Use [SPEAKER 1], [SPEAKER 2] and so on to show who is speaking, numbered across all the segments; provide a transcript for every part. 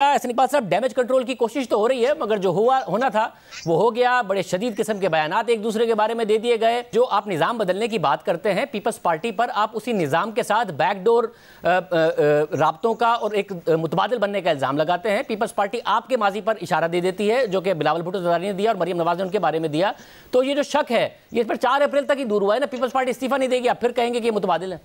[SPEAKER 1] हसन इकबाल साहब, damage control की कोशिश तो हो रही है, मगर जो होना था वो हो गया। बड़े शदीद किस्म के बयानात एक दूसरे के बारे में दे दिए गए। जो आप निज़ाम बदलने की बात करते हैं पीपल्स पार्टी पर, आप उसी निज़ाम के साथ बैकडोर राब्तों का और एक मुतबादिल बनने का इल्ज़ाम लगाते हैं। पीपल्स पार्टी आपके माजी पर इशारा दे देती है, जो कि बिलावल भुट्टो ज़रदारी ने दिया और मरियम नवाज ने उनके बारे में दिया। तो ये जो शक है ये इस पर 4 अप्रैल तक ही दूर हुआ है ना। पीपल्स पार्टी इस्तीफा नहीं देगी, आप फिर कहेंगे कि ये मुतबादिल है।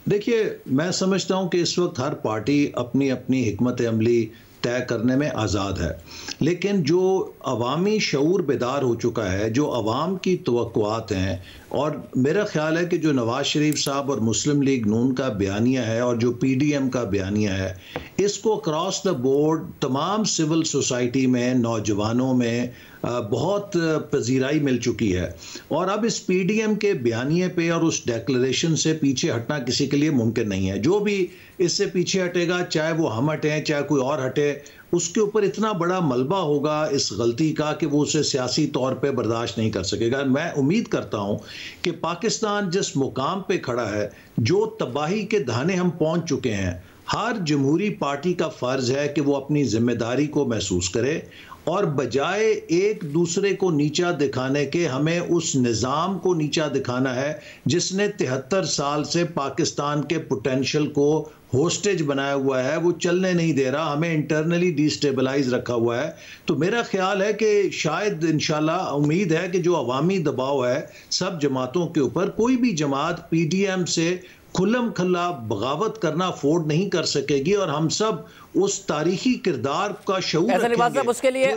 [SPEAKER 2] देखिए, मैं समझता हूं कि इस वक्त हर पार्टी अपनी अपनी हिकमत अमली तय करने में आज़ाद है, लेकिन जो अवामी शऊर बेदार हो चुका है, जो अवाम की तवक्कुआत हैं, और मेरा ख्याल है कि जो नवाज शरीफ साहब और मुस्लिम लीग नून का बयानिया है और जो PDM का बयानिया है, इसको क्रॉस द बोर्ड तमाम सिविल सोसाइटी में, नौजवानों में बहुत पजीराई मिल चुकी है। और अब इस PDM के बयानिए पे और उस डेक्लरेशन से पीछे हटना किसी के लिए मुमकिन नहीं है। जो भी इससे पीछे हटेगा, चाहे वो हम हटें चाहे कोई और हटे, उसके ऊपर इतना बड़ा मलबा होगा इस गलती का कि वो उसे सियासी तौर पे बर्दाश्त नहीं कर सकेगा। मैं उम्मीद करता हूं कि पाकिस्तान जिस मुकाम पे खड़ा है, जो तबाही के धाने हम पहुंच चुके हैं, हर जमहूरी पार्टी का फ़र्ज है कि वो अपनी जिम्मेदारी को महसूस करे और बजाय एक दूसरे को नीचा दिखाने के हमें उस निज़ाम को नीचा दिखाना है जिसने 73 साल से पाकिस्तान के पोटेंशियल को होस्टेज बनाया हुआ है। वो चलने नहीं दे रहा, हमें इंटरनली डिस्टेबलाइज रखा हुआ है। तो मेरा ख्याल है कि शायद इंशाल्लाह, उम्मीद है कि जो अवामी दबाव है सब जमातों के ऊपर, कोई भी जमात PDM से खुल्लम खल्ला बगावत करना अफोर्ड नहीं कर सकेगी और हम सब उस तारीखी किरदार का शऊर रखेंगे।
[SPEAKER 1] उसके लिए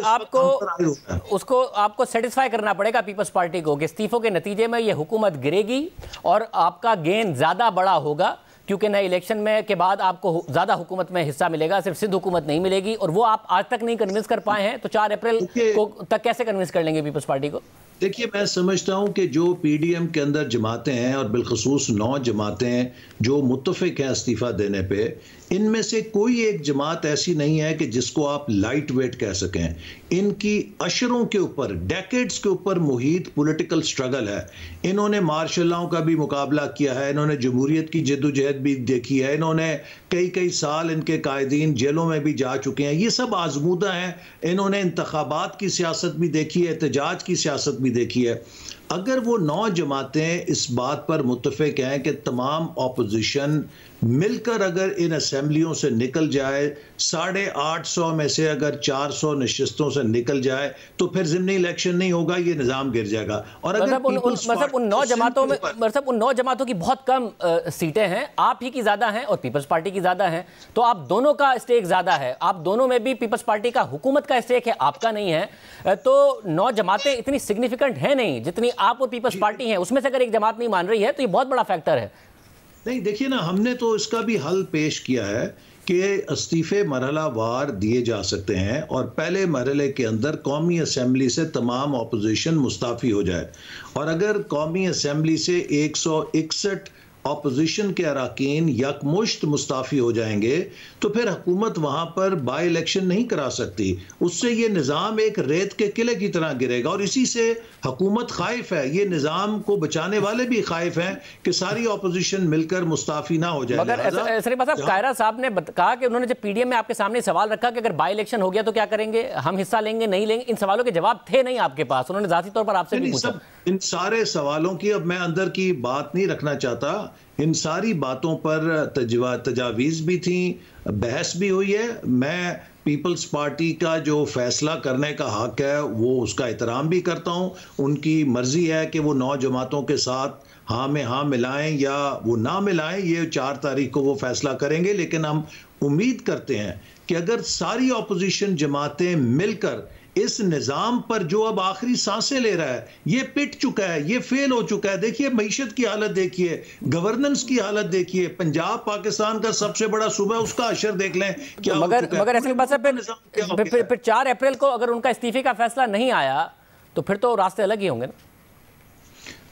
[SPEAKER 1] आपको सेटिस्फाई करना पड़ेगा पीपल्स पार्टी को कि इस्तीफों के नतीजे में ये हुकूमत गिरेगी और आपका गेन ज़्यादा बड़ा होगा, क्योंकि नए इलेक्शन में के बाद आपको ज़्यादा हुकूमत में हिस्सा मिलेगा, सिर्फ सिंध हुकूमत नहीं मिलेगी। और वो आप आज तक नहीं कन्विंस कर पाए हैं, तो 4 अप्रैल को तक कैसे कन्विंस कर लेंगे पीपल्स पार्टी को?
[SPEAKER 2] देखिए, मैं समझता हूं कि जो PDM के अंदर जमातें हैं और बिलखसूस 9 जमातें जो मुत्तफिक हैं इस्तीफ़ा देने पे, इनमें से कोई एक जमात ऐसी नहीं है कि जिसको आप लाइट वेट कह सकें। इनकी अशरों के ऊपर, डेकेड्स के ऊपर मुहित पॉलिटिकल स्ट्रगल है। इन्होंने मार्शल लॉ का भी मुकाबला किया है, इन्होंने जमहूरियत की जद्दोजहद भी देखी है, इन्होंने कई साल इनके कायदीन जेलों में भी जा चुके हैं। ये सब आजमूदा हैं। इन्होंने इंतखाबात की सियासत भी देखी है, एहतजाज की सियासत भी देखी है। अगर वो 9 जमातें इस बात पर मुत्तफिक हैं कि तमाम ऑपोजिशन मिलकर अगर इन असेंबलियों से निकल जाए, 850 में से अगर 400 नशिस्तों से निकल जाए, तो फिर ज़िमनी इलेक्शन नहीं होगा, ये निज़ाम गिर जाएगा। और अगर
[SPEAKER 1] उन 9 जमातों में उन 9 जमातों की बहुत कम सीटें हैं, आप ही की ज़्यादा हैं और पीपल्स पार्टी की ज़्यादा हैं, तो आप दोनों का स्टेक ज़्यादा है। आप दोनों में भी पीपल्स पार्टी का हुकूमत का स्टेक है, आपका नहीं है। तो 9 जमातें इतनी सिग्निफिकेंट है नहीं जितनी आप और पीपल्स पार्टी हैं। उसमें से अगर एक जमात नहीं मान रही है तो ये बहुत बड़ा फैक्टर है।
[SPEAKER 2] नहीं, देखिए ना, हमने तो इसका भी हल पेश किया है कि इस्तीफे मरहला वार दिए जा सकते हैं और पहले मरहले के अंदर कौमी असम्बली से तमाम अपोजिशन मुस्ताफ़ी हो जाए। और अगर कौमी असम्बली से 161 अपोजिशन के अरकान यकमुश्त मुस्ताफ़ी हो जाएंगे, तो फिर हुकूमत वहाँ पर बाई इलेक्शन नहीं करा सकती। उससे ये निज़ाम एक रेत के किले की तरह गिरेगा और इसी से हुकूमत खाइफ है। ये निज़ाम को बचाने वाले भी खाइफ हैं कि सारी अपोजिशन मिलकर मुस्ताफ़ी ना हो जाए।
[SPEAKER 1] मगर कायरा साहब ने कहा कि उन्होंने जब PDM में आपके सामने सवाल रखा कि अगर बाई इलेक्शन हो गया तो क्या करेंगे, हम हिस्सा लेंगे नहीं लेंगे, इन सवालों के जवाब थे नहीं आपके पास। उन्होंने ज़ाती तौर पर आपसे भी पूछा।
[SPEAKER 2] इन सारे सवालों की अब मैं अंदर की बात नहीं रखना चाहता। इन सारी बातों पर तजावीज़ भी थी, बहस भी हुई है। मैं पीपल्स पार्टी का जो फैसला करने का हक है वो उसका एहतराम भी करता हूँ। उनकी मर्जी है कि वो 9 जमातों के साथ हाँ में हाँ मिलाएं या वो ना मिलाएं, ये 4 तारीख को वो फैसला करेंगे। लेकिन हम उम्मीद करते हैं कि अगर सारी अपोजिशन जमातें मिलकर इस निज़ाम पर जो अब आखिरी सांसें ले रहा है, ये पिट चुका है, ये फेल हो चुका है। देखिए मईशत की हालत देखिए, गवर्नेंस की हालत देखिए, पंजाब पाकिस्तान का सबसे बड़ा सूबा, उसका अशर देख लें क्या।
[SPEAKER 1] मगर ऐसे बात फिर 4 अप्रैल को अगर उनका इस्तीफे का फैसला नहीं आया तो फिर तो रास्ते अलग ही होंगे ना?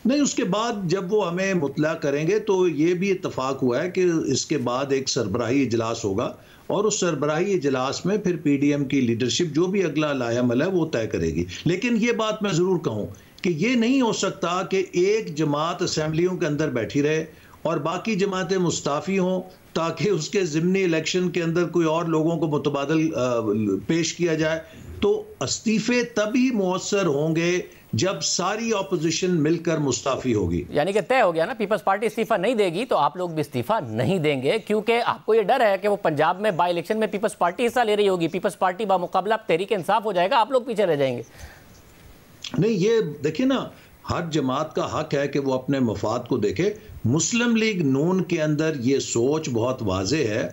[SPEAKER 2] नहीं, उसके बाद जब वो हमें मुतला करेंगे तो ये भी इत्तफाक हुआ है कि इसके बाद एक सरबराही इजलास होगा और उस सरबराही इजलास में फिर PDM की लीडरशिप जो भी अगला लायामल है वो तय करेगी। लेकिन ये बात मैं ज़रूर कहूँ कि ये नहीं हो सकता कि एक जमात असेंबलियों के अंदर बैठी रहे और बाकी जमातें मुस्ताफ़ी हों, ताकि उसके ज़िमनी इलेक्शन के अंदर कोई और लोगों को मुतबादल पेश किया जाए। तो इस्तीफे तभी मुअस्सर होंगे जब सारी ऑपोजिशन मिलकर मुस्ताफी होगी।
[SPEAKER 1] यानी कि तय हो गया ना, पीपल्स पार्टी इस्तीफा नहीं देगी तो आप लोग भी इस्तीफा नहीं देंगे, क्योंकि आपको ये डर है कि वो पंजाब में बाई इलेक्शन में पीपल्स पार्टी हिस्सा ले रही होगी, पीपल्स पार्टी बामुकाबला तहरीक इंसाफ हो जाएगा, आप लोग पीछे रह जाएंगे।
[SPEAKER 2] नहीं, ये देखिए ना, हर जमात का हक है कि वो अपने मफाद को देखे। मुस्लिम लीग नून के अंदर ये सोच बहुत वाज़े है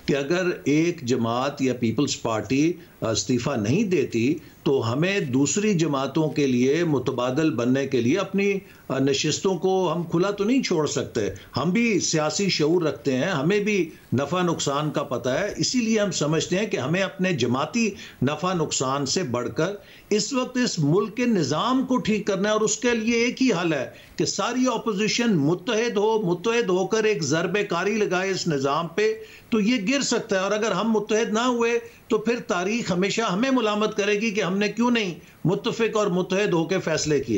[SPEAKER 2] कि अगर एक जमात या पीपल्स पार्टी इस्तीफ़ा नहीं देती तो हमें दूसरी जमातों के लिए मुतबादल बनने के लिए अपनी नशिस्तों को हम खुला तो नहीं छोड़ सकते। हम भी सियासी शऊर रखते हैं, हमें भी नफ़ा नुकसान का पता है, इसीलिए हम समझते हैं कि हमें अपने जमाती नफ़ा नुकसान से बढ़कर इस वक्त इस मुल्क के निज़ाम को ठीक करना है। और उसके लिए एक ही हल है कि सारी ऑपोजिशन मुत्तहिद होकर एक ज़रबे कारी लगाए इस निज़ाम पे, तो ये गिर सकता है। और अगर हम मुत्तहिद ना हुए तो फिर तारीख हमेशा हमें मुलामत करेगी कि हमने क्यों नहीं मुत्तफिक और मुत्तहिद होकर फैसले किए।